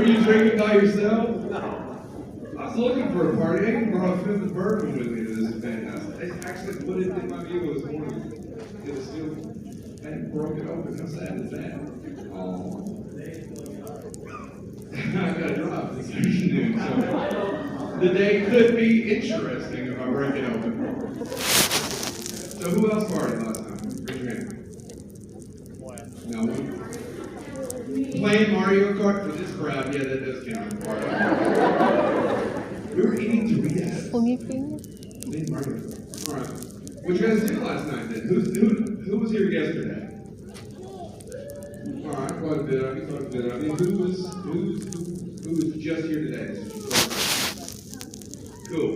you drinking by yourself? No. I was looking for a party. I even brought a fifth of bourbon with me to this event. I actually put it in my vehicle this morning. It was still, I broke it open. How sad is that? Oh. I gotta drive this afternoon, so the day could be interesting if I break it open. So who else partied last time? Raise your hand. No one? Playing Mario Kart for this crowd, yeah, that does count. We were eating Doritos. Playing Mario Kart. All right. What you guys do last night then? Who was here yesterday? All right, quite a bit of you. Who was just here today? Cool.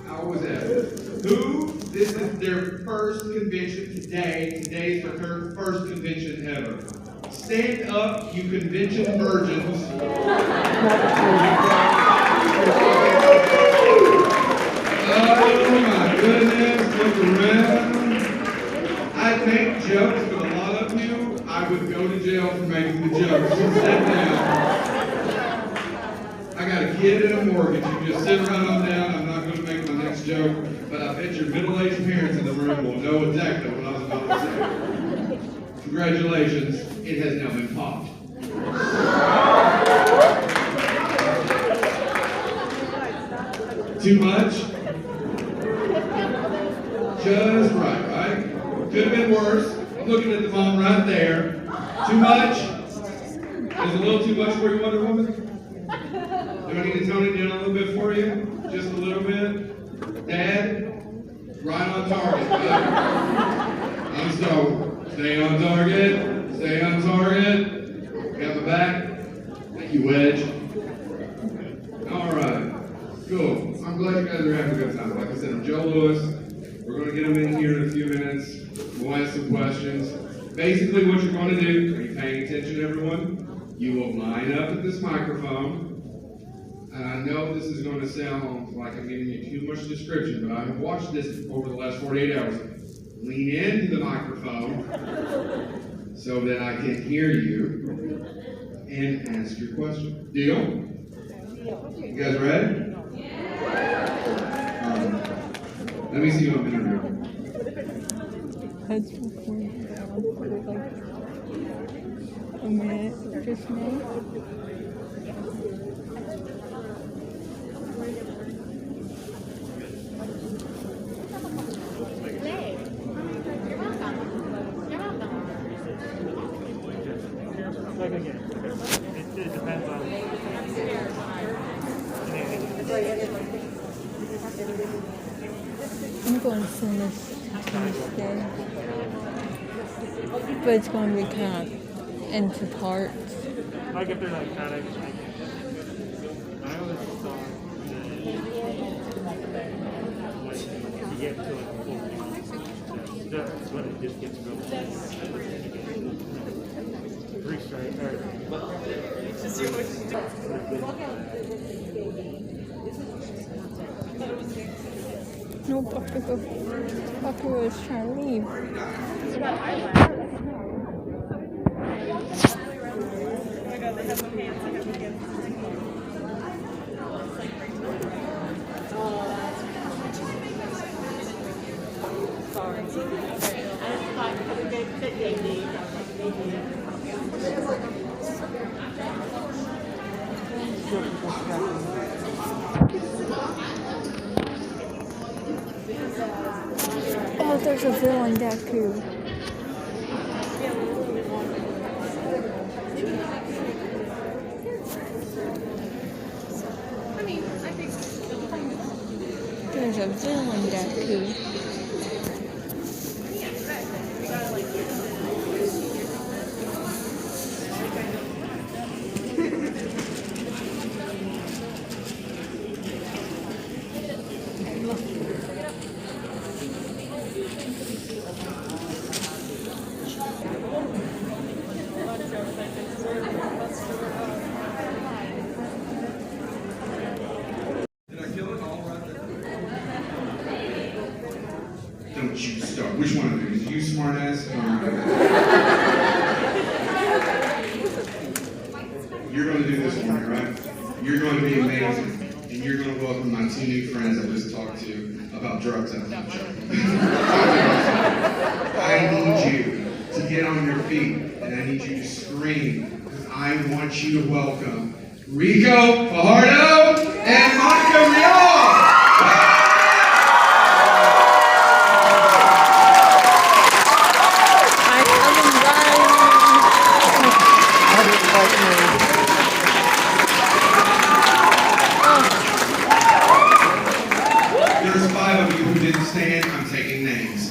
I always ask. This is their first convention today. Today is their first convention ever. Stand up, you convention virgins. Oh my goodness, look around. I make jokes, but a lot of you, I would go to jail for making the jokes. So sit down. I got a kid and a mortgage. You just sit right on down. I'm not going to make my next joke, but I bet your middle-aged parents in the room will know exactly what I was about to say. Congratulations, it has now been popped. Too much? Just right, right? Could have been worse. I'm looking at the mom right there. Too much? Is a little too much for you, Wonder Woman? Do I need to tone it down a little bit for you? Just a little bit? Dad? Right on target, right? I'm stoked. Stay on target. Stay on target. Got my back. Thank you, Wedge. All right. Cool. I'm glad you guys are having a good time. Like I said, I'm Joe Lewis. We're going to get them in here in a few minutes. We'll ask some questions. Basically, what you're going to do, are you paying attention, everyone? You will line up at this microphone. And I know this is going to sound like I'm giving you too much description, but I have watched this over the last 48 hours. Lean into the microphone so that I can hear you and ask your question. Deal? You guys ready? Let me see you on interview. A minute, just me. It depends on. I'm going to send this Tuesday. But it's going to be kind of into parts. Like if they're like kind of. I always thought that to get to like full that's when it just gets real. 3 strikes. No, Buffy was trying to leave. Oh, there's a villain Deku. There's a villain Deku. Don't you start. Which one of you? Is you smart ass? You're going to do this one, right? right? You're going to be amazing. And you're going to welcome my two new friends I just talked to about drugs at the show. I need you to get on your feet, and I need you to scream, because I want you to welcome Ricco, Fajardo, and Rial. There's 5 of you who didn't stand. I'm taking names.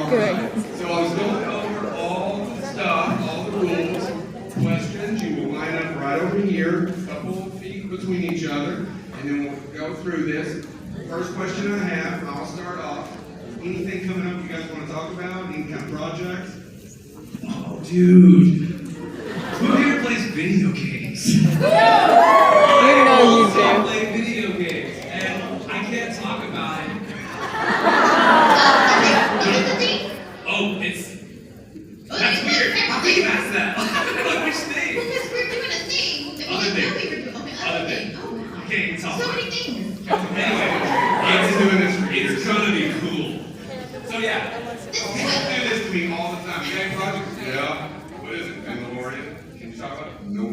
Alright, so I was going over all the stuff, all the rules, questions. You will line up right over here, a couple of feet between each other, and then we'll go through this. First question I have, I'll start off. Anything coming up you guys want to talk about? Any kind of projects? Oh, dude. Who here plays video games? You know you I do. play video games, and I can't talk about it. Oh, that's weird. How can you ask that? Which thing? Because we're doing a thing. Other thing. Other thing. Oh, wow. I can't even talk. So many things. Anyway, it's doing this for you. It's gonna be cool. So yeah, you do this to me all the time. You got any projects? Yeah. What is it? Mandalorian? Can you talk about it? No.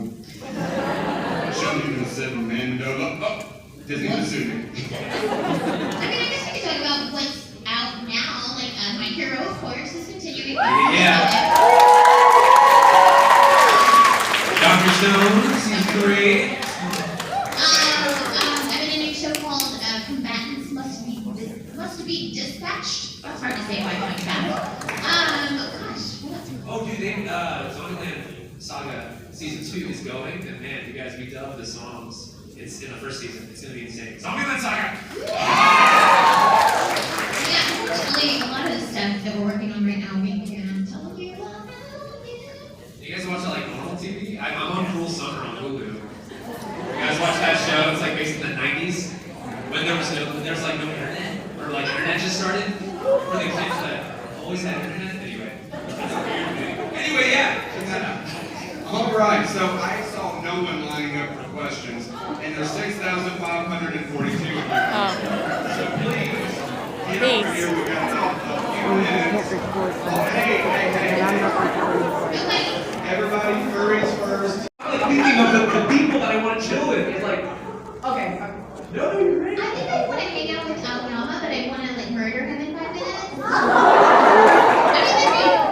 Show me the 7 Mandalorian. Oh, Disney was suing me. I guess we could talk about what's out now. Like, My Hero, of course, is continuing. Yeah. Dr. Stone, season 3. I've been in a new show called Combatants Must Be Dispatched. That's hard to say by going back. Gosh, what? Oh, dude, Zombieland Saga Season 2 is going, and man, you guys redub the songs. It's in the first season. It's going to be insane. Zombieland Saga! Yeah, unfortunately, a lot of the stuff that we're working on right now, we can't tell you about. You guys watch that like normal TV? I'm on Cruel Summer on Hulu. You guys watch that show? It's like based in the 90s when there was like no internet, or like internet just started for the kids that always had internet. Anyway, yeah, check that out. All right, so I saw no one lining up for questions, and there's 6,542 of you. So please, get over here. We got a few minutes. Oh, hey. Everybody, furries first. I'm like thinking of the people that I want to chill with. It's like, okay, no, you're right. I think I want to hang out with Aoyama, but I want to like murder him in 5 minutes.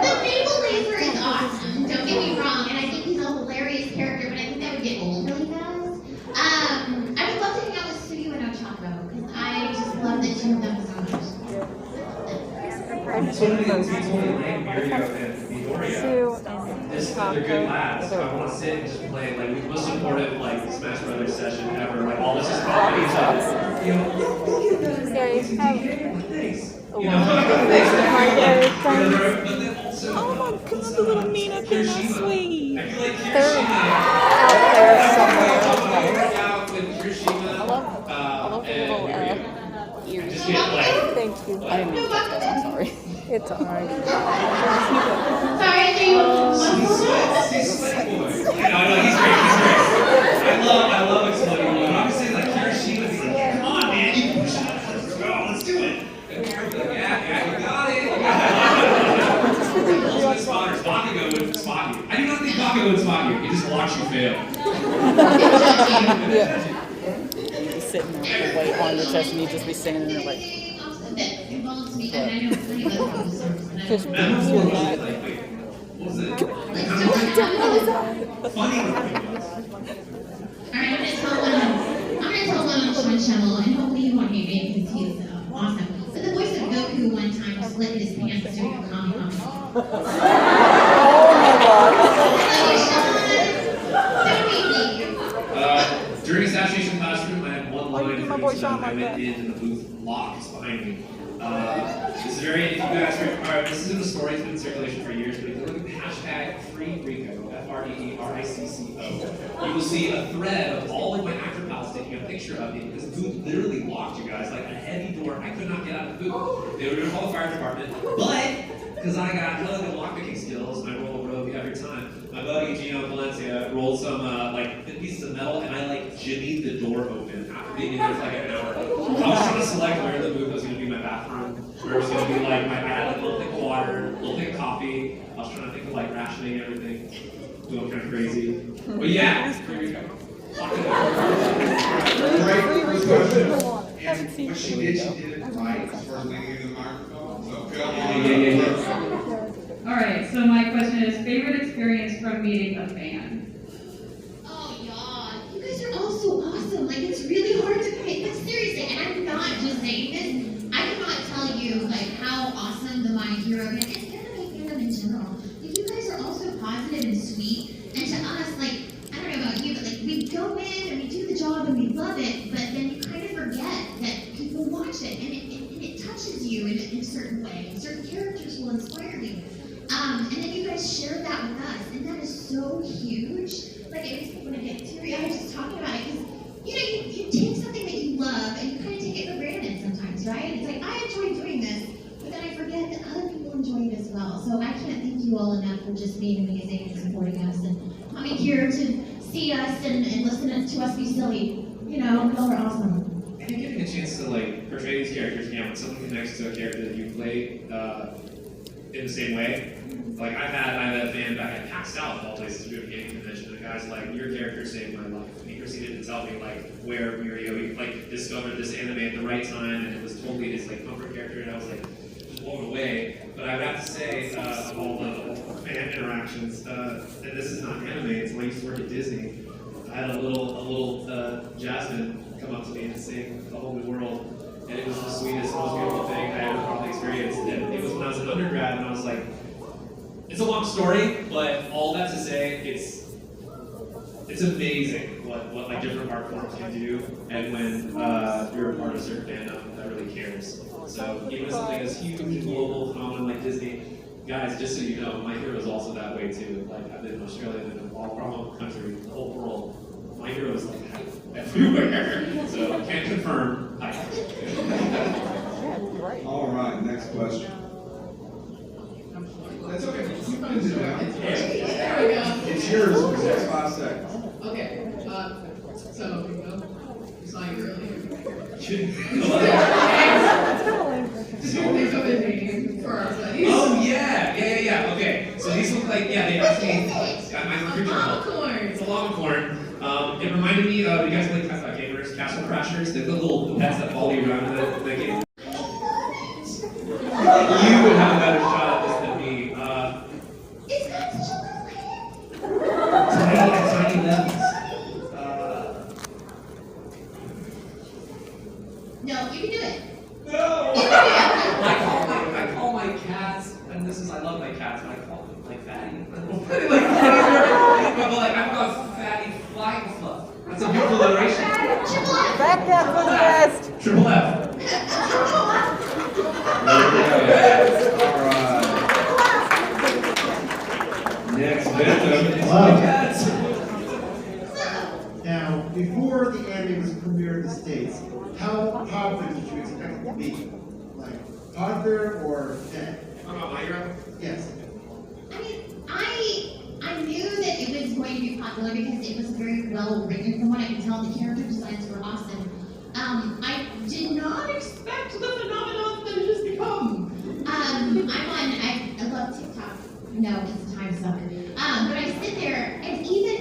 The naval laser is awesome. Don't get me wrong, and I think he's a hilarious character, but I think that would get old really fast. I would love to hang out with Suyu and Ochako because I just love the 2 of them so much. So many of these people like Mario and Midoriya. They're good lads. So I want to sit and just play like the most supportive like Smash Brothers session ever. Like all this is comedy. So you know, thanks. You know, but then also, Oh my god, the little Mina thing is sweet. I feel like They're Kirishima. out there somewhere. Work out with Kirishima. I love the little ears. Just get like. Thank you. I didn't mean to get that. I'm sorry. It's alright. Sorry, I threw you He's sweaty boy. No, he's great. I love exploding boy. I'm just saying like Kirishima. He's like, come on, man, you push it. Let's go. Let's do it. And Kirishima like, yeah, you got it. Ultimate spotters. Bakugo would spot you. I do not think Bakugo would spot you. He just watch you fail. Yeah. You'd be sitting there with the weight on your chest and you'd just be standing there like. that involves me, and I know plenty of other concerns. Just Memorable was it? Like, wait, what was it? Funny. Alright, I'm gonna tell one on Sean Shemmel, and hopefully you won't hate me because he's awesome. But the voice of Goku one time split his pants doing a comic book. oh my god. During assassination classroom, I had one line for each time I went in the booth locked behind me. This is very, if you guys are, this is in the story, it's been in circulation for years, but if you look at the hashtag #FreeRicco, FREERICO, you will see a thread of all of my actor pals taking a picture of me because the booth literally locked, you guys, like a heavy door. I could not get out of the booth. They were going to call the fire department, but because I got hella good lockpicking skills, and I roll a rogue every time. My buddy Gino Valencia rolled some like thin pieces of metal, and I like jimmied the door open after being in there for like an hour. I was trying to select where the booth was going to be my bathroom, where it was going to be like I had like a little thing of water, a little thing of coffee. I was trying to think of like rationing everything, doing kind of crazy. But yeah, here we go. Great first question. Haven't seen What she did it right as far as leaning into the microphone. So good. All right, so my question is, favorite experience from meeting a fan? Oh, y'all, you guys are all so awesome. Like, it's really hard to pick. But seriously, and I'm not just saying this. I cannot tell you, like, how awesome the My Hero and anime fandom in general. Like, you guys are all so positive and sweet. And to us, like, I don't know about you, but, like, we go in and we do the job and we love it, but then you kind of forget that people watch it and it touches you in a certain way. And certain characters will inspire you. And then you guys share that with us, and that is so huge. Like, it makes me want to get teary. I was just talking about it because, you know, you take something that you love and you kind of take it for granted sometimes, right? It's like, I enjoy doing this, but then I forget that other people enjoy it as well. So I can't thank you all enough for just being amazing and supporting us and coming here to see us and listen to us be silly. You know, y'all are awesome. And getting a chance to like portray these characters again when someone connects to a character that you played in the same way. Like I had a fan back at PAX South of all places we were gaming convention, and the guy's like, your character saved my life. And he proceeded to tell me like where Mirio like discovered this anime at the right time, and it was totally his like comfort character, and I was like just blown away. But I would have to say, of all the fan interactions, and this is not anime, it's when I used to work at Disney. I had a little Jasmine come up to me and sing The Whole New World, and it was the sweetest, most beautiful thing I ever probably experienced. And it was when I was an undergrad, and I was like, it's a long story, but all that to say, it's amazing what like different art forms can do, and when you're a part of a certain fandom that really cares. So even with something as huge and global phenomenon like Disney, guys, just so you know, My Hero is also that way too. Like I've been in Australia, I've been in all around the country, the whole world. My Hero is like everywhere. So can't confirm. Hi. All right, next question. That's okay. You can do that. There we go. It's yours for the next 5 seconds. Okay, so, you saw you earlier. Did you think of a name for our studies? Oh yeah. Okay. So these look like they asked me. I'm a creature. Longhorn. It's a longhorn. It reminded me of you guys play gamers, Castle Crashers. They're the little pets that follow you around in that game. You would have a better shot at this than me. It's got such a little head. Tiny limbs. No, you can do it. No! I call my cats, and I love my cats, but I call them like fatty. I've got fatty flying fluff. That's a beautiful alliteration. Triple F. Back up for the best. Triple F. All right. Next victim is my cats. Now, before the anime was premiered in the States, how popular did you expect it to be? Like, popular or dead? Talking about My Hero? Yes. I mean, I knew that it was going to be popular because it was very well written. From what I can tell, the character designs were awesome. I did not expect the phenomenon that it has become. I love TikTok. No, it's a time sucker. But I sit there, and even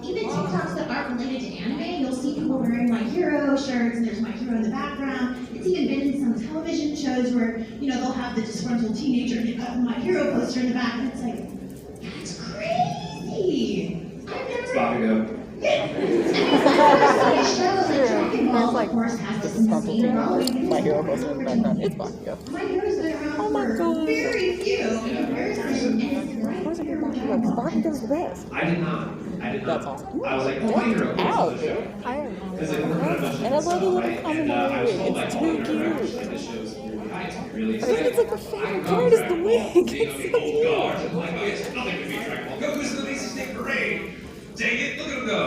TikToks that aren't related to anime, you'll see people wearing My Hero shirts, and there's My Hero in the background. It's even been in some television shows where, you know, they'll have the disgruntled teenager and they've got the My Hero poster in the back, and it's like, that's crazy! I've never... Bakugo. Yeah. I mean, I've shows like Dragon Ball, of course, has this insane role. My Hero poster in the background. It's Bakugo. My Hero's been around Oh my for God. very few in comparison, and it's right Where's it here. Bakugo? Bakugo's the best. I did not. That's awesome. I was like, My Hero Ow. was the show. I Because like we're kind of And I love the little and I was told commentary. like It's all too the cute. directors and this show's really high, it's really It's like my favorite part is the wig. It's so cute. I'm like, oh, it's nothing to be Dragon Ball. Goku's in the Macy State Parade. Dang it, look at him go.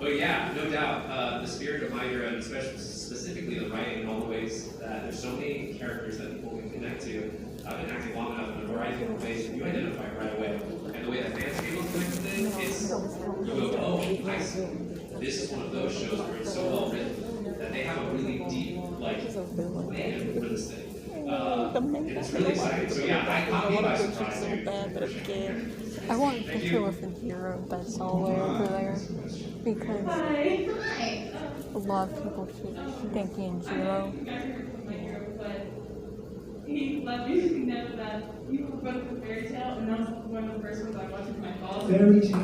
But yeah, no doubt, the spirit of My Hero, and especially specifically the writing and all the ways that there's so many characters that people can connect to. I've been acting long enough in a variety of different ways, you identify it right away. And the way that fans are able to connect with it, it's, you go, oh, I see. This is one of those shows where it's so well written that they have a really deep, like, plan for this thing. And it's really exciting. So yeah, I caught me by surprise, So dude. bad, but again, I want a picture with a hero that's all the way over there because Hi. a lot of people keep thinking Hero. He loved you to know that you were both a fairy tale, and that's one of the first ones I watched with my father. Fairy tale.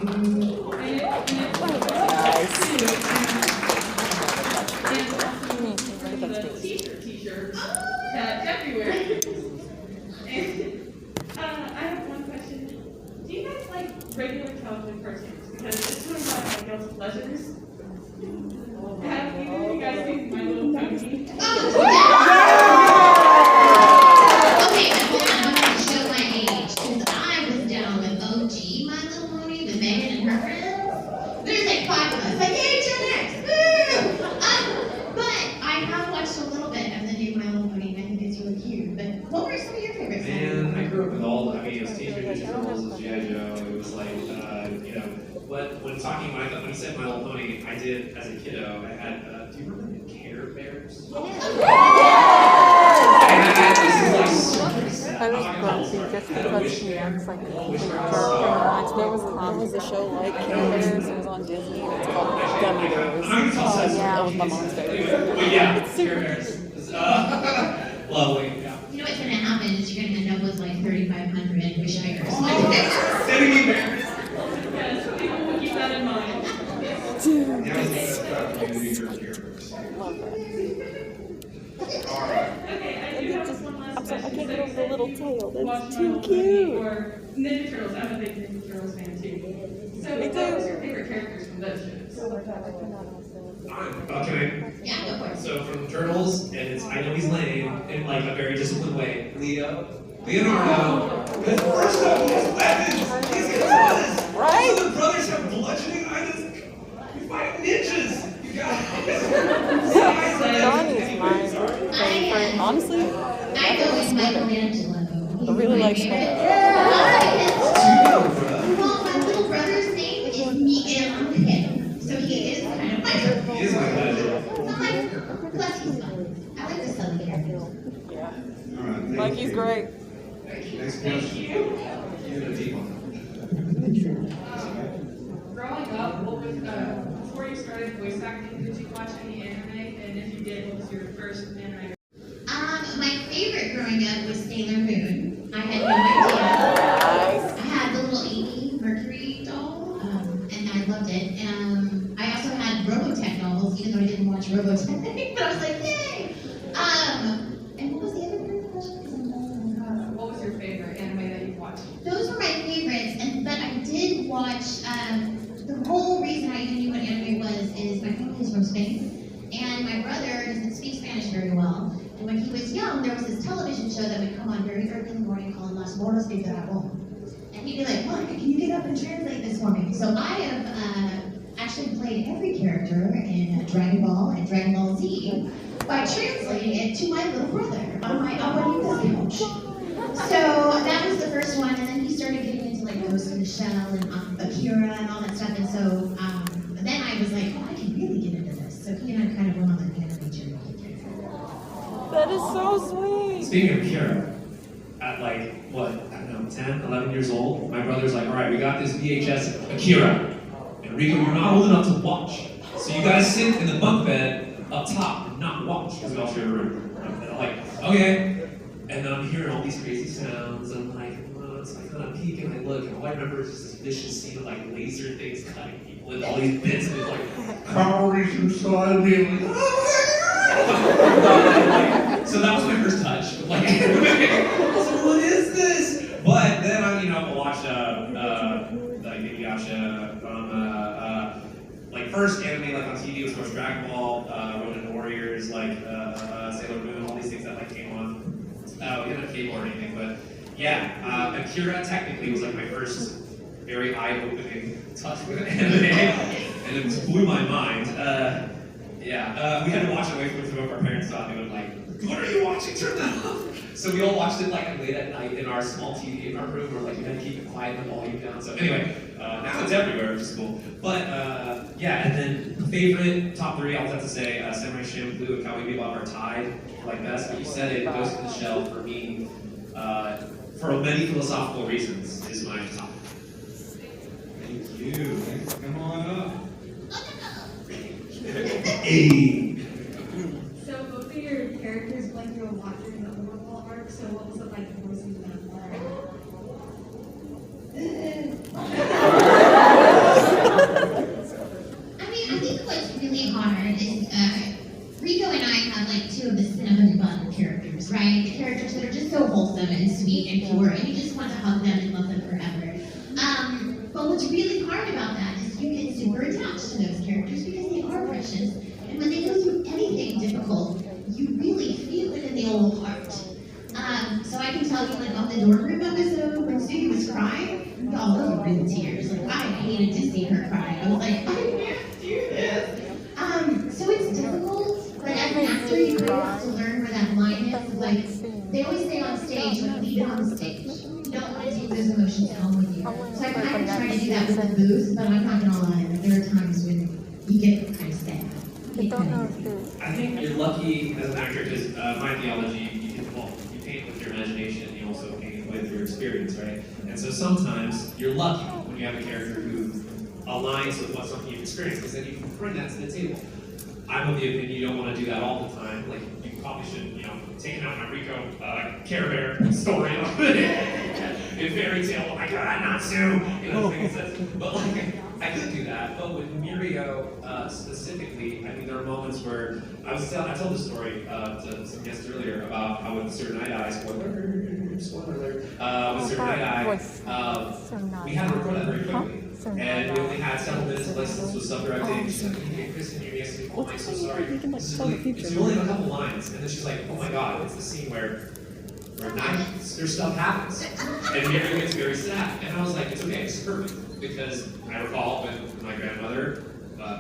And the t-shirts that Jeffrey wears. And I have one question. Do you guys like regular childhood cartoons? Because it's one of my guilty pleasures. Have either of you guys seen My Little Pony? Okay, I'm gonna show my age, because I was down with OG My Little Pony, with Megan and her friends. There's like 5 of us, like, hey, Gen X, woo! But I have watched a little bit of the new My Little Pony, and I think it's really cute. But what were some of your favorites? Man, I grew up with all, I mean, it was Teenage Mutant Ninja Turtles, it was G.I. Joe, it was like, you know, but when talking, when you said My Little Pony, I did, as a kiddo, I had, do you remember the Care Bears? And I had this, like, I was grumpy just because he acts like a character. There was a show like Care Bears, it was on Disney, and it's called Gummy Bears. Oh, yeah. That was my mom's favorite. But yeah, Care Bears. Lovely, yeah. You know what's gonna happen is you're gonna end up with like 3,500 wish tigers. Sending me bears. Yes, people will keep that in mind. Okay, I do have one last I'm sorry, I question. can't get over the little tail. Watch That's My too Little Pony cute. Or Ninja Turtles. I'm a big Ninja Turtles fan too. So, what was your favorite characters from those shows? Okay. Yeah, go for it. So from Turtles, and it's, I know he's lame in like a very disciplined way. Leonardo. Because first off, he has weapons. He's guns. Right? So the brothers have bludgeoning items. You fight ninjas. You guys. Donnie's my favorite. Honestly, I go with Michelangelo. I really like Snow. Well, my little brother's name is Miguel Angel, so he is kind of my He is my legend. plus he's fun. I like the southern characters. Yeah. All right, thank Mikey's you. great. Next question. You had a deep one. Growing up, what was before you started voice acting? Did you watch any anime? And if you did, what was your first anime? My favorite growing up was Sailor Moon. I had no idea. I had the little Amy Mercury doll, and I loved it. I also had Robotech novels, even though I didn't watch Robotech, but I was like, yay! And what was the other part of the question? What was your favorite anime that you watched? Those were my favorites, but I did watch, the whole reason I even knew what anime was is my family is from Spain, and my brother doesn't speak Spanish very well, and when he was young, there was this television show that would come on very early in the morning called Las Moras de Dragón, and he'd be like, Monica, can you get up and translate this for me? So I have actually played every character in Dragon Ball and Dragon Ball Z by translating it to my little brother on my abuelita's couch. So that was the first one, and then he started getting into like Ghost in the Shell and Akira and all that stuff, and so then I was like, oh, I can really get into this. So he and I kind of went on that anime journey. That is so sweet. Speaking of Kira, at like, what, I don't know, 10, 11 years old, my brother's like, all right, we got this VHS of Akira. And Ricco, you're not old enough to watch. So you guys sit in the bunk bed up top and not watch, because we all share a room. And I'm like, okay. And then I'm hearing all these crazy sounds, and I'm like, oh, so I kind of peek and I look, and all I remember is just this vicious scene of like laser things cutting people into all these bits, and it's like, cowries inside me, and like, so that was my first touch. Like, so what is this? But then I, I watched like Inuyasha, like first anime like on TV was of course Dragon Ball, Ronin Warriors, like Sailor Moon, all these things that like came on. We didn't have cable or anything, but yeah, Akira technically was like my first very eye-opening touch with anime, and it blew my mind. We had to watch it away from our parents thought they would like what are you watching? Turn that off. So we all watched it like late at night in our small TV in our room, where like we had to keep it quiet and the volume down. So anyway, now it's everywhere, which is cool. But yeah, and then favorite top 3, I'll have to say Samurai Champloo and Cowboy Bebop are tied like best. But you said it, Ghost in the Shell for me, for many philosophical reasons, is my top. Thank you. Thanks. Come on up. Hey. So both of your characters went through a lot during the overhaul arc, so what was it like voicing them? I mean, I think what's really hard is Ricco and I have like 2 of the cinnamon bun characters, right? The characters that are just so wholesome and sweet and pure, and you just want to hug them and love them forever. But what's really hard about that is you get super attached to those characters because they are precious. And when they go through anything difficult, you really feel it in the old heart. So I can tell you, like on the dorm room episode, when Sugi was crying, y'all, those were real tears. Like I hated to see her cry. I was like, I can't do this. So it's difficult, but as an actor, you really have to learn where that line is. Like they always say on stage, like leave it on stage. You don't want to take those emotions home with you. So I kind of try to do that with the booth, but I'm not gonna lie, like, there are times when you get kind of sad. I don't know if there's. I think you're lucky as an actor because my theology, you paint with your imagination, you also paint with your experience, right? And so sometimes you're lucky when you have a character who aligns with what something you've experienced, because then you can bring that to the table. I'm of the opinion you don't want to do that all the time. Like you probably should, taking out my Ricco Care Bear story in fairy tale. Oh my God, not Sue. But like I could do that. But with Mirio specifically, I mean, there are moments where I told the story to some guests earlier about how with Sir Night Eye, spoiler alert, with Sir Night Eye, we had to record that very quickly. And we only had several minutes of license with sub-directing. She's like, hey, Kristen, you're asking, oh, I'm so sorry. It's only a couple lines. And then she's like, oh my God, it's the scene where their stuff happens. And Mary gets very sad. And I was like, it's okay, it's perfect. Because I recall when my grandmother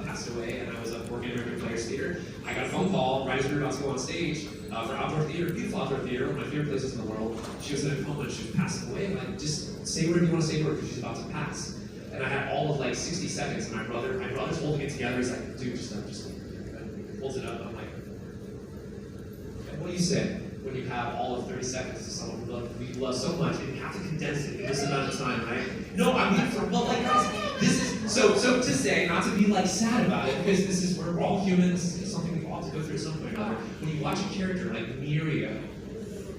passed away and I was up working in American Players Theater, I got a phone call right as we were about to go on stage for outdoor theater, beautiful outdoor theater, one of my favorite places in the world. She was in a coma and she was passing away. I'm like, just say whatever you want to say to her because she's about to pass. And I had all of like 60 seconds, and my brother's holding it together. He's like, dude, just holds it up. I'm like, what do you say when you have all of 30 seconds to someone you love so much, and you have to condense it in this amount of time, right? No, I mean, this is, so to say, not to be like sad about it, because we're all humans, this is something we all have to go through at some point or another. When you watch a character like Mirio,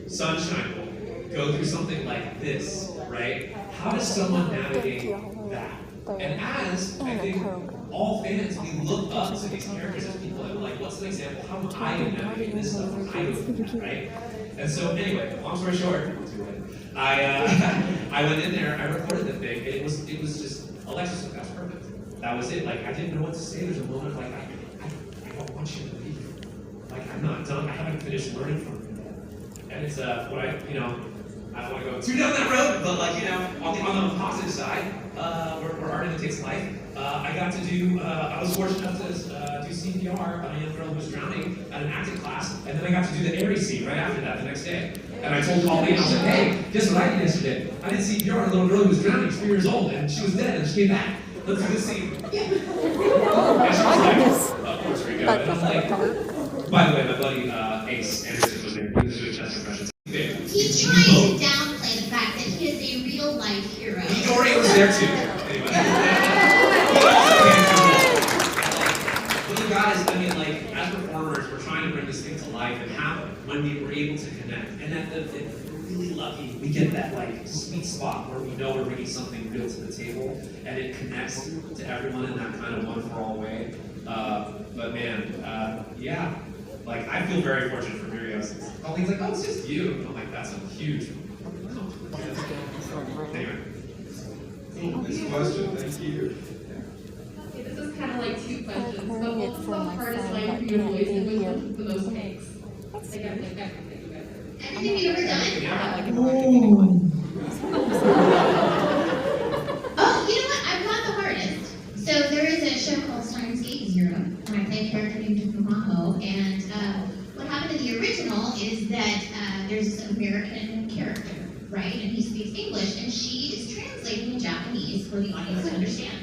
Sunshine Boy, go through something like this, right? How does someone navigate that? And as I think all fans, we look up to these characters as people that are like, what's an example? How would I navigate this stuff? I do that, right? And so anyway, long story short, I went in there, I recorded the thing, and it was just Alexis, that's perfect. That was it. Like I didn't know what to say. There's a moment like I don't want you to leave. Like I'm not done. I haven't finished learning from you yet. And it's what I don't want to go too down that road, but like, on the positive side, where art imitates life, I got to do, I was fortunate enough to do CPR on a young girl who was drowning at an acting class, and then I got to do the Aries scene right after that the next day. And I told Colleen, I was like, hey, guess what I did yesterday? I did CPR on a little girl who was drowning, 3 years old, and she was dead, and she came back. Let's do this scene. And she was like, of course, Ricco. And I'm like, by the way, my buddy Ace Anderson was there. He was doing chest impressions. He's trying to downplay the fact that he is a real-life hero. Dory was there too. Anyway. But you guys, I mean, like, as performers, we're trying to bring this thing to life and have when we were able to connect. And that we're really lucky. We get that, like, sweet spot where we know we're bringing something real to the table and it connects to everyone in that kind of one-for-all way. But man, yeah. Like, I feel very fortunate for Mirio. Colleen's like, oh, it's just you. And I'm like, that's a huge compliment. Anyway. Next question, thank you. Okay, this is kind of like 2 questions, but what was the hardest line for you to voice and which one was the most takes? Like, everything you guys heard. Everything you've ever done? Oh, you know what? I've got the hardest. So there is a show called Steins Gate Zero, and I play a character named Kumaho, and what happened in the original right? And he speaks English, and she is translating in Japanese for the audience to understand.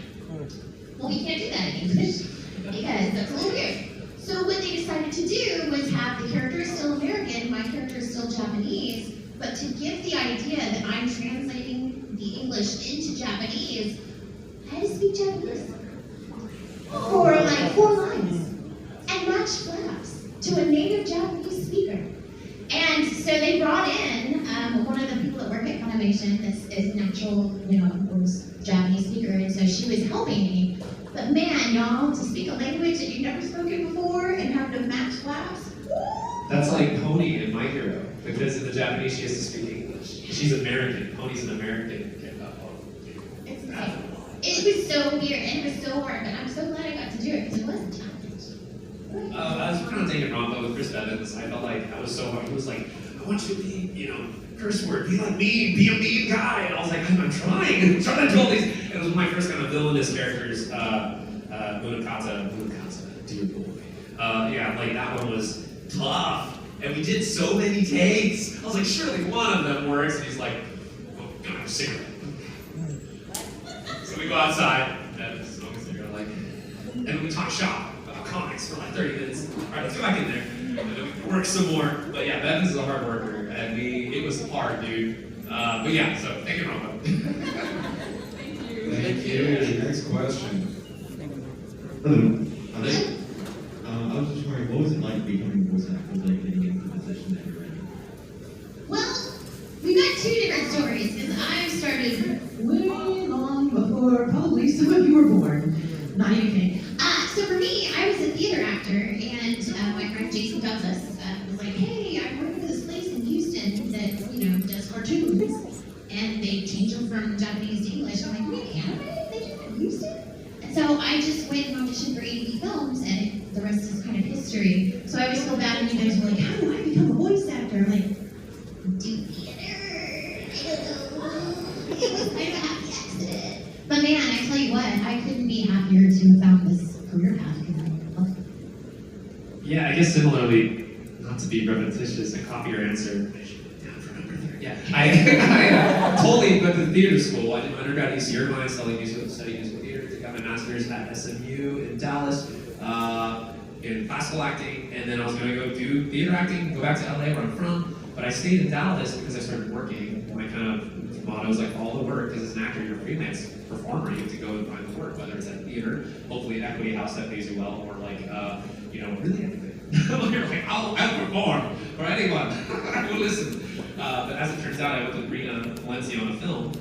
Well, we can't do that in English because that's a little weird. So what they decided to do was have the character is still American, my character is still Japanese, but to give the idea that I'm translating the English into Japanese, I had to speak Japanese for like 4 lines and match flaps to a native Japanese speaker. And so they brought in one of the people that work at Funimation that's is natural, of course, Japanese speaker, and so she was helping me. But man, y'all, to speak a language that you've never spoken before and have to match flaps. That's like Pony in My Hero, because in the Japanese she has to speak English. She's American. Pony's an American. It's insane. It was so weird and it was so hard, but I'm so glad I got to do it because it was a challenge. I was kind of taking it wrong, but with Chris Evans, I felt like that was so hard. He was like, I want you to be, curse word, be like me, be a mean guy. And I was like, I'm trying to do all these. And it was my first kind of villainous characters, Munakata, dear boy. That one was tough. And we did so many takes. I was like, surely one of them works. And he's like, oh, gonna have a cigarette. So we go outside, and smoke a cigarette, and we talk shop about comics for like 30 minutes. All right, let's go back in there. And then we work some more. But yeah, Bevins is a hard worker, and it was hard, dude. But yeah, so take it wrong. Thank you. Next question. Hello. I was just wondering, what was it like becoming a voice actor, like getting into the position that you're in? Well, we've got 2 different stories, because I started way long before probably some of you were born. Not even kidding. So for me, I was a theater actor, and my friend Jason Douglas was like, hey, I'm working for this place in Houston that, does cartoons. And they change them from Japanese to English. I'm like, wait, anime? They do that in Houston? And so I just went and auditioned for A.V. Films, and the rest is kind of history. So I always feel bad when you guys were like, how do I become a voice actor? I'm like, do theater. I don't know. It was kind of a happy accident. But man, I tell you what, I couldn't be happier to have found this career path because I love it. Yeah, I guess similarly, not to be repetitious and copy your answer. Yeah, I totally went to theater school. I did my undergrad at UC Irvine, studied musical theater. I got my master's at SMU in Dallas in classical acting, and then I was going to go do theater acting, go back to LA where I'm from. But I stayed in Dallas because I started working. My kind of motto is like follow the work, because as an actor, you're a freelance performer. You have to go and find the work, whether it's at theater, hopefully an equity house that pays you well, or like really anything. You're like, I'll perform for anyone. I will listen. But as it turns out, I went with Rita Valencia on a film.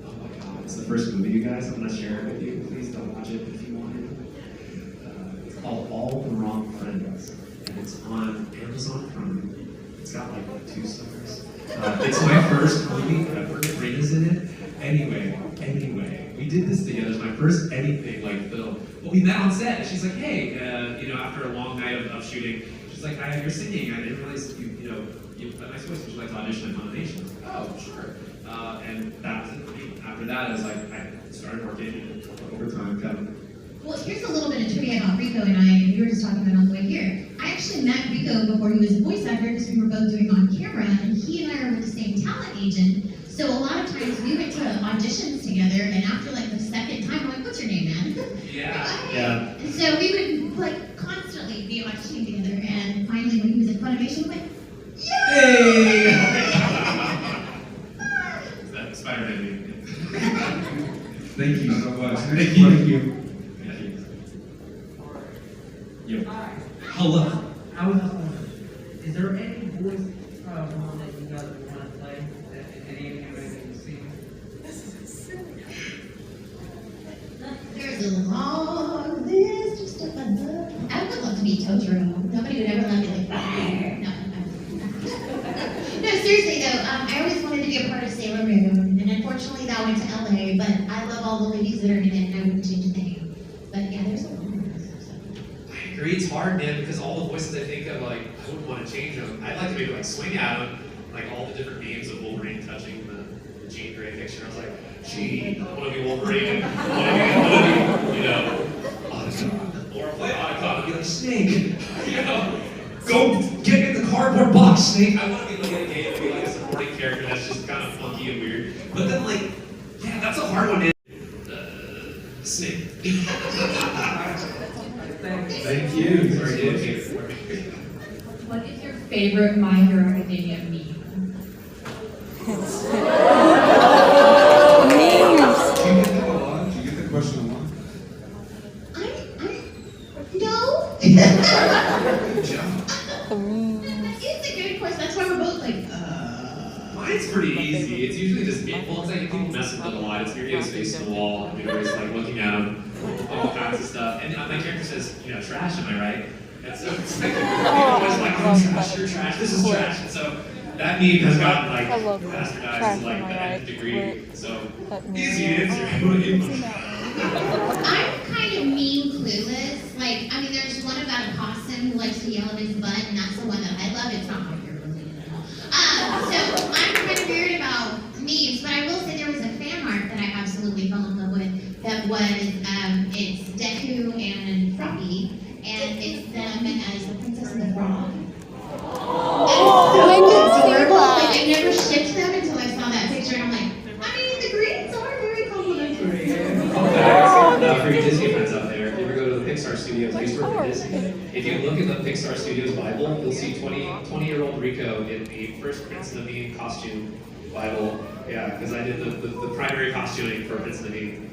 Oh my god, it's the first movie, you guys. I'm gonna share it with you. Please don't watch it if you want to. It's called All the Wrong Friends, and it's on Amazon Prime. It's got like 2 stars. It's my first movie ever. Rita's in it. Anyway, we did this together. It's my first anything like film. Well, we met on set, and she's like, hey, after a long night of shooting, she's like, you're singing. I didn't realize you have a nice voice. Would you like to audition at Funimation? Oh, sure. And that was it for me. After that, I was like, I started working and over time, Kevin. Well, here's a little bit of trivia about Ricco and I, and we were just talking about it on the way here. I actually met Ricco before he was a voice actor because we were both doing on camera, and he and I are with the same talent agent. So a lot of times we went to auditions together, and after like the 2nd time, I'm like, what's your name, man? Yeah. And so we would like constantly be auditioning together, and finally when he was at Funimation, we went, hey! Is that Spider-Man? Thank you so much. Thank you. Yo. Hello. I was just wondering, is there any voice role that you guys would want to play? Any anime that you've seen? there's a long list of stuff I love. I would love to be Totoro. Nobody would ever love me like that. No. No, seriously though, I always wanted to be a part of Sailor Moon, and unfortunately that went to LA, but I love all the ladies that are in it, and I wouldn't change a thing. But yeah, there's a long list. So. I agree, it's hard, man, because all the voices I think of, like, I wouldn't want to change them. I'd like to maybe like swing at them, like all the different memes of Wolverine touching the Jean Grey picture. I was like, Jean, I want to be Wolverine, I want to be, Otacon. Or play Otacon and be like, Snake, go get in the cardboard box, Snake. I want to be like in a game and be like a supporting character that's just kind of funky and hard one is snake. Thank you. Sorry, Dave. What is your favorite My Hero Academia meme? Do you get that a lot? Do you get the question a lot? No. Good job. It's a good question. That's why we're both like, Mine's pretty easy. It's usually just me. Well, it's like people mess with it a lot. It's Mirio's face to the wall, and Mirio's like looking at him, all kinds of stuff. And my character says, trash, am I right? And so it's like, people always like, oh, trash, you're trash, this is trash. And so that meme has gotten like bastardized to like the nth degree. So easy answer. I'm kind of meme clueless. Like, I mean, there's one about a possum who likes to yell at his butt, and that's the one that I love. It's not my hero related at all. So I'm kind of weird about memes, but I will say there was a fan art that I absolutely fell in love with. That was it's Deku and Froggy, and it's them as the Princess and the Frog. Oh, And it's so adorable. Like, I never shipped them until I saw that picture, and I'm like, I mean, the greens are very complimentary. For you Disney fans out there, if you ever go to the Pixar Studios, I used to work for Disney. If you look at the Pixar Studios Bible, you'll see 20-year-old Ricco in the first Prince and the Bean costume Bible. Yeah, because I did the primary costuming for Prince and the Bean.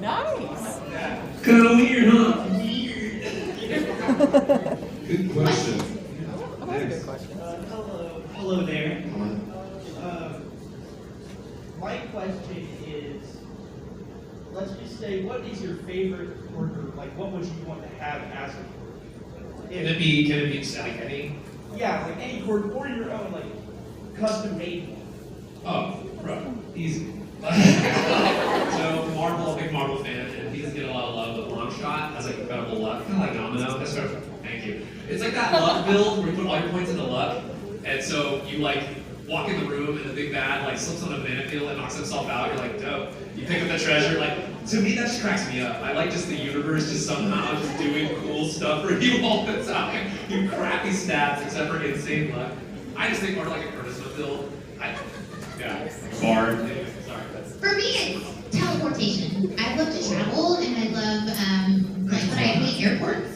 Nice. Kind of weird, huh? Good question. That's a good question. Hello there. My question is, let's just say, what is your favorite order? Like, what would you want to have as a order? Can it be just like any? Yeah, like any cord or your own, like, custom made one. Oh, bro, easy. So Marvel, big Marvel fan, and he doesn't get a lot of love, but Long Shot has like incredible luck, kind of like Domino. That's sort of, thank you. It's like that luck build where you put all your points into luck, and so you like walk in the room and the big bad like slips on a banana peel and knocks himself out. You're like, dope. You pick up the treasure. Like, to me, that just cracks me up. I like just the universe just somehow just doing cool stuff for you all the time. You crappy stats except for insane luck. I just think more like a charisma build. Bard. Anyway, sorry. For me, it's teleportation. I love to travel, and I love, but I hate airports.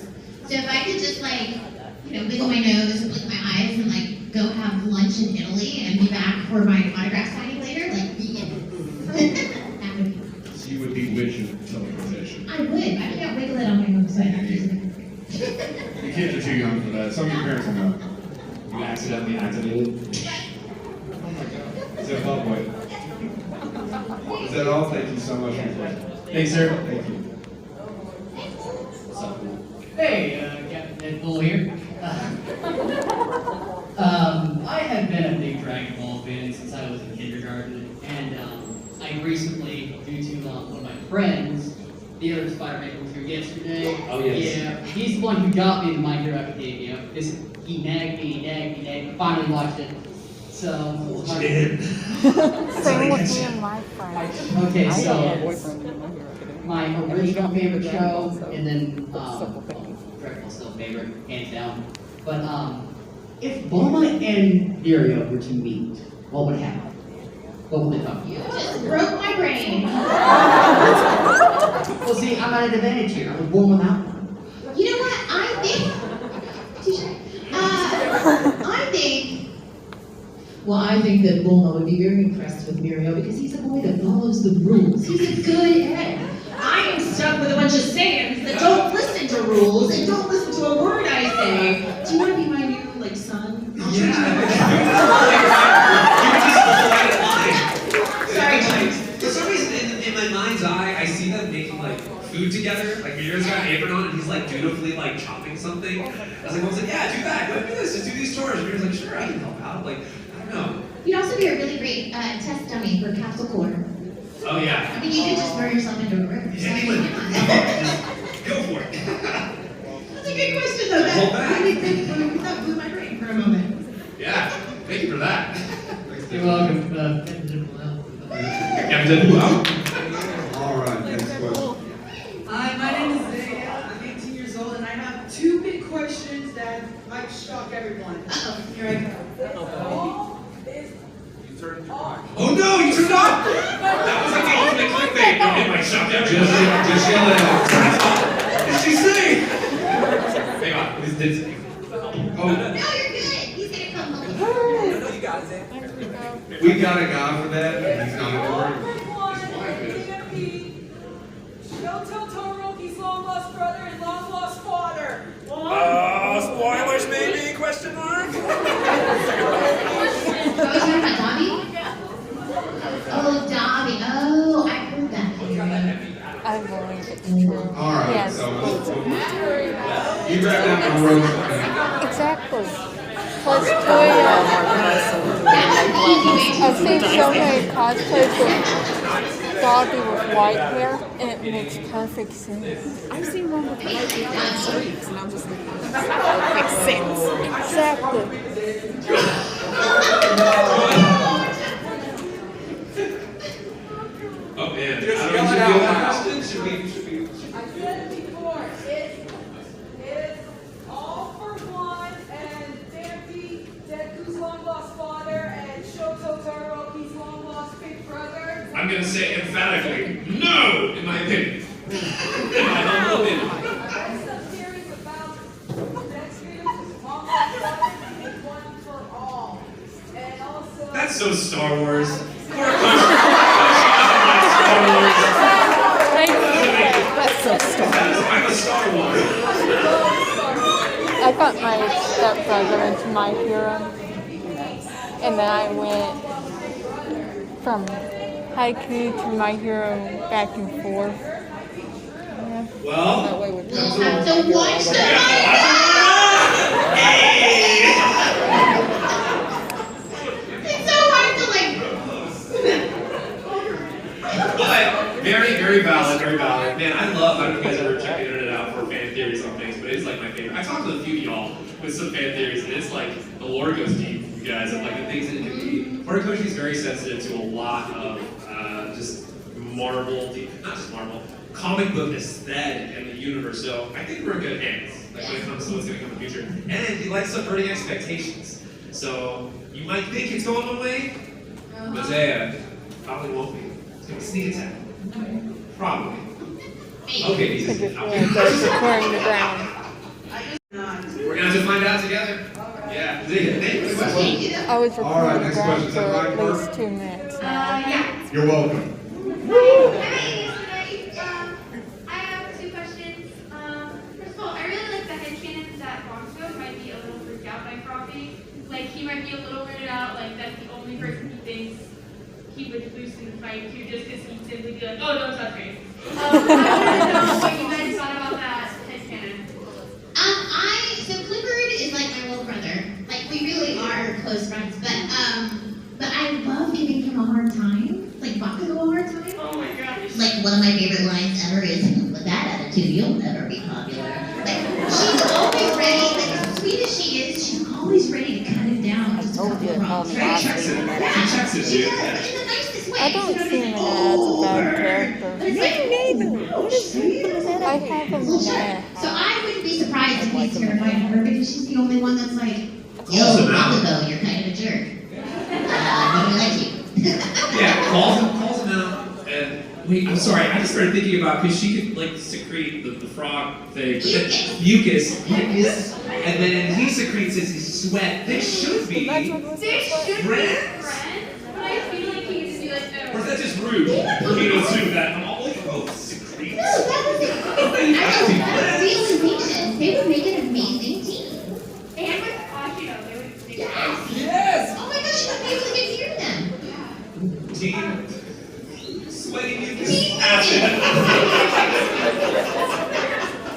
So if I could just wiggle my nose and blink my eyes and go have lunch in Italy and be back for my autograph signing later, that would be. So you would be witch of teleportation. I would. I can't wiggle it on my own, so I have to use it. Your kids are too young for that. Some of your parents will know. You accidentally activated. Oh my god. Is that love way? Is that all? Thank you so much for your question. Thanks, sir. Thank you. Hey, Captain Deadpool here. I have been a big Dragon Ball fan since I was in kindergarten, and I recently, due to one of my friends, the other Spider-Man who was here yesterday. Oh, yes. Yeah, he's the one who got me into My Hero Academia. He nagged me, finally watched it. So, Same with me and my friends. okay, I so have a boyfriend in my hero. my original favorite show, and then Dragon Ball's still favorite, hands down. But if Bulma and Mirio were to meet, what would happen? What would they talk about? You just broke my brain. Well, see, I'm at an advantage here. I was born without one. You know what? I think that Bulma would be very impressed with Mirio because he's a boy that follows the rules. He's a good egg. I am stuck with a bunch of Saiyans that don't listen to rules and don't listen to a word I say. Do you want to be my new son? Sorry, James. For some reason, in my mind's eye, I see them making food together. Like Mirio's got an apron on, and he's dutifully chopping something. I was like, yeah, do that. Go do this. Just do these chores. Mirio's like, sure, I can help out. I don't know. You'd also be a really great test dummy for capsule core. Oh yeah. I mean, you could just burn yourself into a river. Yeah, anyone. Go for it. That's a good question, though. That blew my brain for a moment. Yeah. Thank you for that. You're welcome. Captain Deadpool out. All right, next question. Hi, my name is Zaya. I'm 18 years old, and I have 2 big questions that might shock everyone. Here I go. You turned your mic. Oh no, you turned off! That was the ultimate clickbait. We got a guy for that, and he's not gonna work. Totoroki's long lost brother and long lost father. Spoilers maybe? Question mark? Are we talking about Dobby? Oh, Dobby. Oh, I heard that. I believe it's true. All right, Yes. so you grab that from Rose. Exactly. Plus Toya. I've seen so many cosplays with Dobby with white hair, and it makes perfect sense. I've seen one with white hair and streaks, and I'm just like, that makes sense. Exactly. Oh man, Just I yell don't it know, out should loud. we? I said it before. It's all for one, and Deku's long lost father, and Shoto Todoroki's long lost big brother. I'm gonna say emphatically, no, in my opinion. In my humble opinion. There's some theories about Deku's long lost brother being one for all, and also. That's so Star Wars. Star Wars. That's so stupid. I'm a Star Wars. I got my stepbrother into My Hero, and then I went from Haiku to My Hero back and forth. Yeah. Well, We'll have to watch that. It's so hard to but very, very valid, very valid. Man, I don't know if you guys ever check the internet out for fan theories on things, but it's like my favorite. I talked to a few of y'all with some fan theories, and it's like the lore goes deep, you guys, of like the things that it can be. Horikoshi is very sensitive to a lot of just Marvel, not just Marvel, comic book aesthetic and the universe. So I think we're in good hands, like when it comes to what's going to come in the future. And he likes subverting expectations. So you might think it's going one way, but probably won't be. It's going to be sneak attack. Probably. Okay, these Because it's according to ground. we're going to have to find out together. Yeah. I was All right, recording next ground question. Is for that at right, least 2 minutes now. Yeah. You're welcome. I have 2 questions. First of all, I really like the headcanon that Bonzo might be a little freaked out by Frothy. Like, he might be a little weirded out, like, that's the only person he thinks he would lose in the fight to, just because he'd simply be like, oh, don't touch me. I want to know what you guys thought about that headcanon. So Clifford is like my little brother. Like, we really are close friends, but I love giving him a hard time. Like, Bakugo a hard time. Oh my gosh. Like, one of my favorite lines ever is, with that attitude, you'll never be popular. Like, she's always ready, like, as sweet as she is, she's always ready to cut him down. Just a couple of wrongs, right? Checks it. Yeah, She checks it, she dude. does, but in the nicest way. I don't She's not see him like, as a bad character. But it's like, I have him well, sure. there. So I wouldn't be surprised if he's terrified of her because she's the only one that's like, yo, Calls him out. Bakugo, you're kind of a jerk. What do we like you? Yeah, calls him out, and wait, I'm sorry, I just started thinking about, because she could, like, secrete the frog thing, mucus, and then he secretes his sweat. They should be They should be friends. friends, but I feel like he needs to be like, Or is that just rude for me to assume that I'm all like, oh, secretes? No, that was it. I know, that's realization. They would make an amazing team. and with Ashino, they would make Yes! Oh my gosh, you might be able to get near them. Team sweaty mucus acid.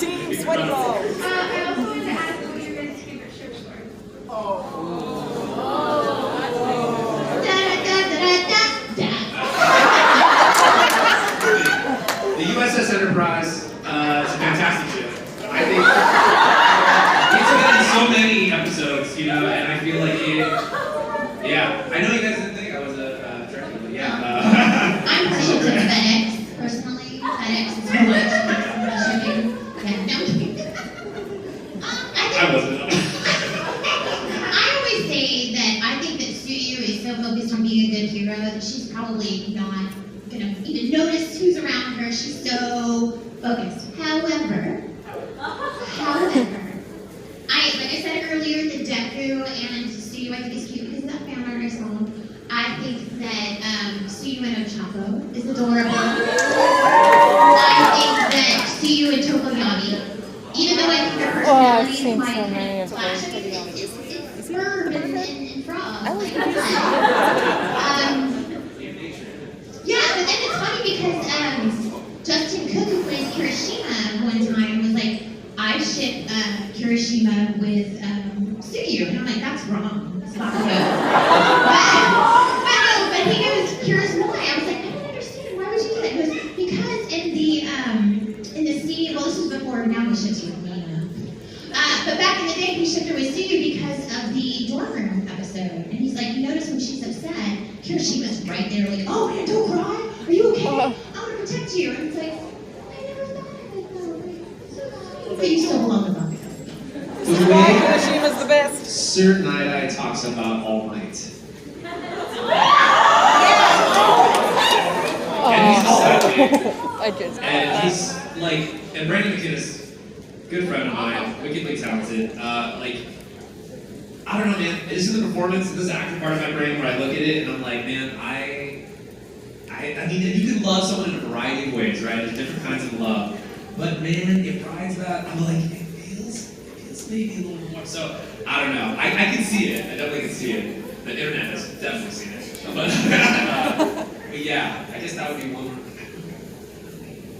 Team sweaty balls. I also wanted to ask what your guys' favorite shirts were. The USS Enterprise is a fantastic ship. I think it's been in so many episodes, you know, and I feel like yeah. I know you guys didn't think I was a Trekkie, but yeah. I'm partial to FedEx, personally. FedEx is so much shipping. Yeah, no. I wasn't. I always say that I think that Studio is so focused on being a good hero that she's probably not gonna even notice who's around her. She's so focused. However, like I said earlier, the Deku and Studio I think is cute because that fan art I saw. I think that Suyu and Ochako is adorable. I think that Suyu and Tokoyami, even though I think their personalities seen might so kind many of of clash, those. I think it's Verb and Frog. Like, yeah, but then it's funny because Justin Cook, who plays Kirishima, one time was like, I ship Kirishima with Suyu, and I'm like, that's wrong. It's not good. But he goes, here's why. I was like, I don't understand. Why would you do that? He goes, because in the scene, well, this was before, now he ships with me. But back in the day, he shipped her with Suyu because of the dorm room episode. And he's like, you notice when she's upset, Kirishima's right there, like, oh man, don't cry. Are you okay? I want to protect you. And it's like, I never thought of it though. But you still belong with them. This is why Hirošima's the best. Sir Night-Eye talks about All Might. And he's a sidekick. I just And he's like, and Brandon McKinnis, good friend of mine, wickedly talented. Like, I don't know, man. This is the performance, this acting part of my brain where I look at it and I'm like, man, I mean, you can love someone in a variety of ways, right? There's different kinds of love. But man, it rides that, I'm like, it feels maybe a little more. So, I don't know. I can see it. I definitely can see it. The internet has definitely seen it. But yeah, I guess that would be one.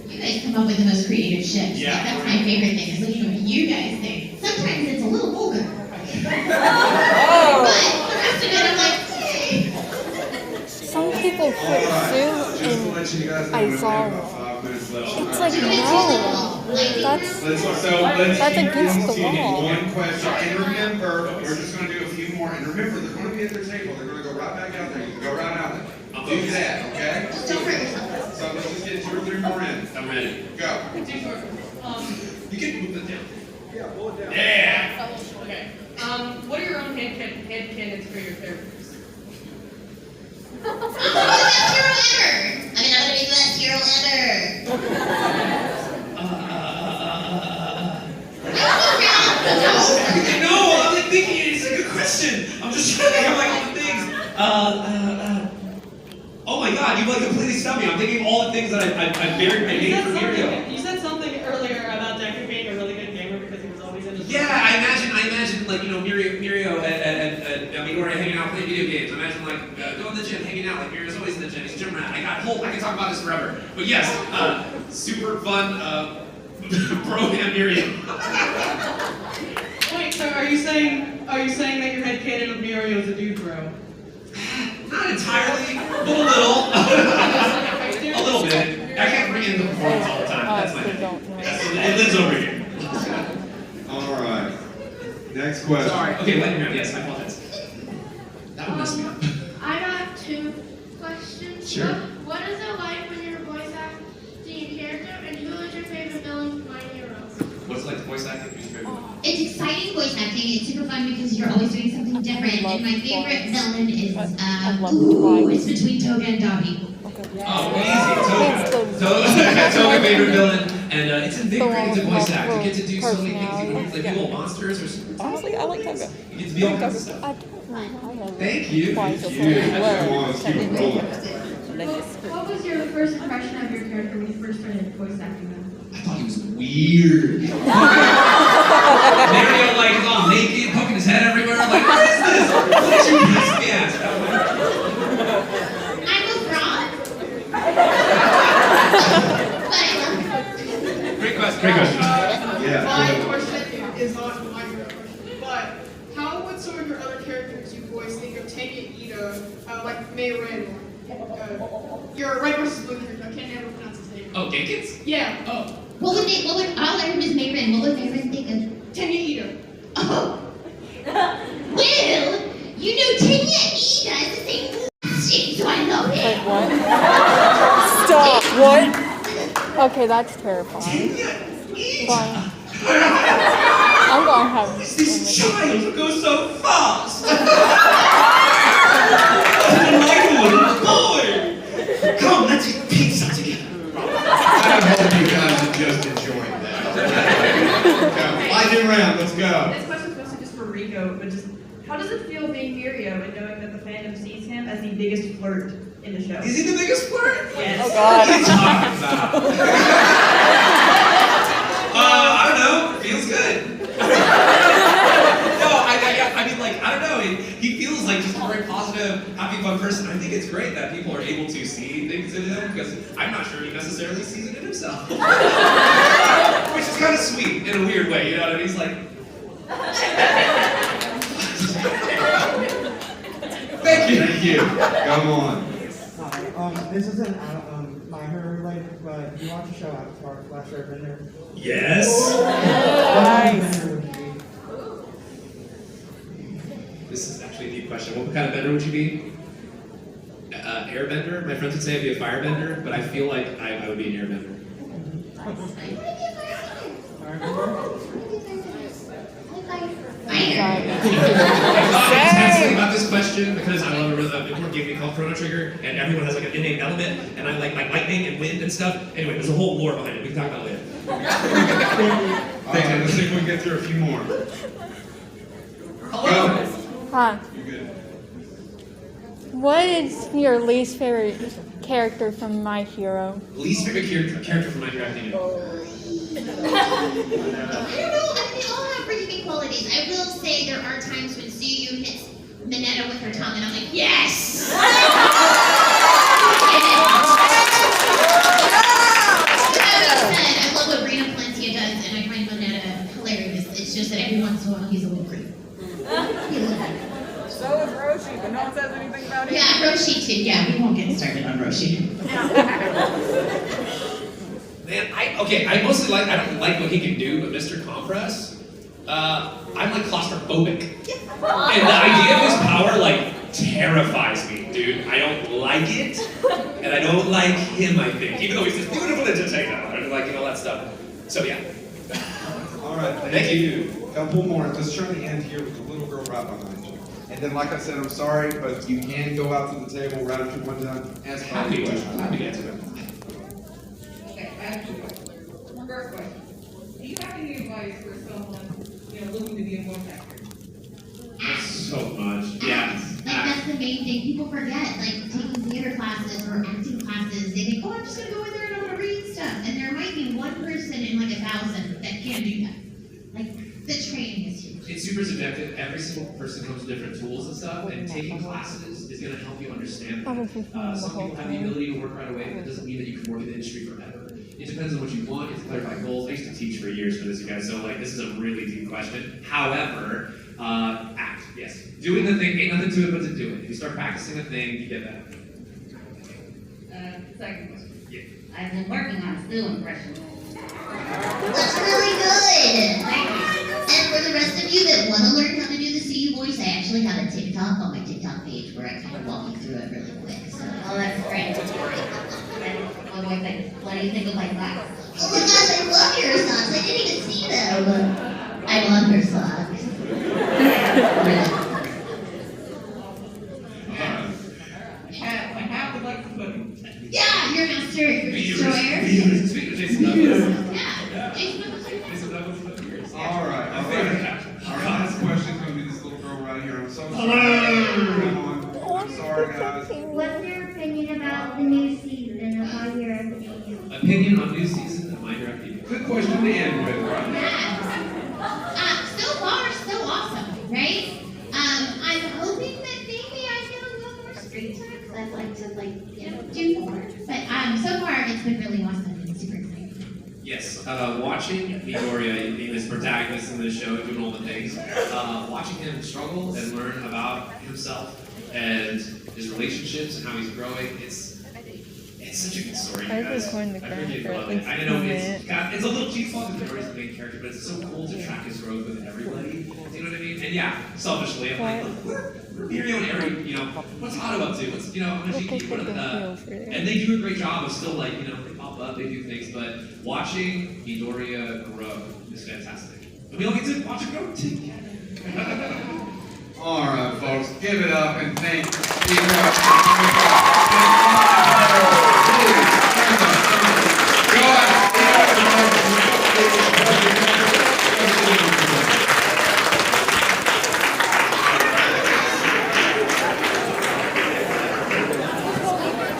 You guys come up with the most creative shit. Yeah. Like, that's my favorite thing, is looking at what you guys think. Sometimes it's a little vulgar. But the rest of it, I'm like, hey. some people put Sue in Isaiah. It's like, no, that's against the law. One question, and remember, we're just going to do a few more, and remember, they're going to be at their table, they're going to go right back out there, you can go right out there. Do that, okay? Don't hurt yourself. So let's just get 2 or 3 more in. I'm ready. Go. You can move it down. Yeah, pull it down. Yeah! Okay. What are your own headcanons for your characters? I'm the best hero ever. I mean, I'm gonna be the best hero ever. No, I'm like thinking it's a good question. I'm just trying to think of like all the things. Oh my god, you like completely stumped me. I'm thinking all the things that I buried my name from Mirio. You said something earlier about Deku being a really good gamer because he was always in the Yeah, I imagine like, you know, Mirio and Midori hanging out playing video games. I imagine like going to the gym, hanging out, like Mirio's always in the gym, he's a gym rat. I can talk about this forever. But yes, super fun bro and Mirio. Wait, so are you saying that your headcanon of Mirio is a dude bro? Not entirely, but a little. A little bit. I can't bring in the performance all the time. That's my thing. It lives over here. All right. Next question. Sorry. Okay, lightning round. Yes, I apologize. That would mess me up. I got 2 questions. Sure. What is it like when you're voice acting a character, and who is your favorite villain from My Hero? What's it like the voice acting? Who's your favorite? It's exciting voice acting. It's super fun because you're always doing something different. And my favorite villain is, it's between Toga and Dobby. Oh, easy. Toga, favorite villain. And it's invigorating to voice act. You get to do so many things. You can play little monsters or something. Honestly, I like Toga. You get to be all kinds of stuff. Thank you. What was your first impression of your character when you first started voice acting them? I thought he was weird. Mario like is all naked, poking his head everywhere. I'm like, what is this? What did you ask me at? I was wrong. Great question. Great question. My question is not my question, but how would some of your other characters you voice think of Tenya Ida, like May Red, your red versus blue character? I can't never pronounce his name. Oh, Genkins? Yeah. Oh. What would I'll let him just Mayrin. What would Mayrin think of? Tenya Ida. Oh. Well, you know Tenya Ida is the same shit, so I love it. Wait, what? Stop, what? Okay, that's terrifying. Fine. I'm gonna have This child goes so fast. Like a little boy. Come, let's eat pizza together. I hope you guys are just enjoying that. Lightning round, let's go. This question's mostly just for Ricco, but just How does it feel being Mirio and knowing that the fandom sees him as the biggest flirt in the show? Is he the biggest flirt? Yes. Oh God. What are you talking about? I don't know. Feels good. No, I mean, like, I don't know. He feels like just a very positive, happy, fun person. I think it's great that people are able to see things in him because I'm not sure he necessarily sees it in himself. Which is kind of sweet in a weird way, you know what I mean? He's like, Thank you. Come on. Hi, this isn't minor related, but you watch the show Avatar: Last Airbender? yes. This is actually a deep question. What kind of bender would you be? Airbender? My friends would say I'd be a firebender, but I feel like I would be an airbender. I thought intensely about this question because I love a important game called Chrono Trigger, and everyone has like an innate element, and I like lightning and wind and stuff. Anyway, there's a whole lore behind it. We can talk about it later. Let's see if we can get through a few more. Hello. Huh. You good? What is your least favorite character from My Hero? Least favorite character from My Hero Academia. I don't know. I mean, they all have redeeming qualities. I will say there are times when Suyu hits Mineta with her tongue, and I'm like, yes! I love what Rena Palencia does, and I find Mineta hilarious. It's just that every once in a while he's a little creepy. So is Roshi, but no one says anything about it. Yeah, Roshi too. Yeah, we won't get started on Roshi. Man, I mostly like, I don't like what he can do, but Mr. Compress, I'm like claustrophobic. And the idea of his power, like, terrifies me, dude. I don't like it, and I don't like him, I think. Even though he's this beautiful entertainer, and like, you know, that stuff. So, yeah. All right, thank you. Couple more. Let's try to end here with the little girl right behind you. And then, like I said, I'm sorry, but you can go out to the table right after one done. Ask Happy to answer them. Okay, I have two questions. First question, do you have any advice for someone, looking to be a voice actor? So much. Yeah. Like, that's the main thing. People forget, like, taking theater classes or acting classes, they think, oh, I'm just going to go in there and I'm going to read stuff. And there might be one person in, like, 1,000 that can do that. Like, the training is huge. It's super subjective. Every single person comes with different tools and stuff, and taking classes is going to help you understand that. Some people have the ability to work right away, but that doesn't mean that you can work in the industry forever. It depends on what you want. You have to clarify goals. I used to teach for years for this, you guys, so like this is a really deep question. However, act, yes. Doing the thing, ain't nothing to it but to do it. If you start practicing a thing, you get better. Second question. Yeah. I've been working on a Sue impression. That's really good! And for the rest of you that want to learn how to do the CU voice, I actually have a TikTok on my TikTok page where I kind of walk you through it really quick. So, oh, that's great. What do you think of my socks? Oh my gosh, I love your socks. I didn't even see them. I love her socks. I have the like to put him. Yeah, your master, your destroyer. Jason Douglas. Yeah, Jason Douglas. All right. Our last question is going to be this little girl right here. I'm so sorry. Come on. I'm sorry, guys. What's your opinion about the new season of My Hero Academia? Opinion on new season of My Hero Academia. Good question to end with, right? Yeah. So far, so awesome, right? I'm hoping that maybe I get a little more screen time because I'd like to, do more. But so far, it's been really awesome and super exciting. Yes, watching Midoriya being this protagonist in this show, doing all the things, watching him struggle and learn about himself and his relationships and how he's growing, it's such a good story, you guys. I really love it. I know it's a little cheap because Midoriya's the main character, but it's so cool to track his growth with everybody. Do you know what I mean? And yeah, selfishly, I'm like, look, Mirio and Eri, what's Otto up to? What's, and they do a great job of still they pop up, they do things, but watching Midoriya grow is fantastic. And we all get to watch it grow together. All right, folks, give it up and thank you.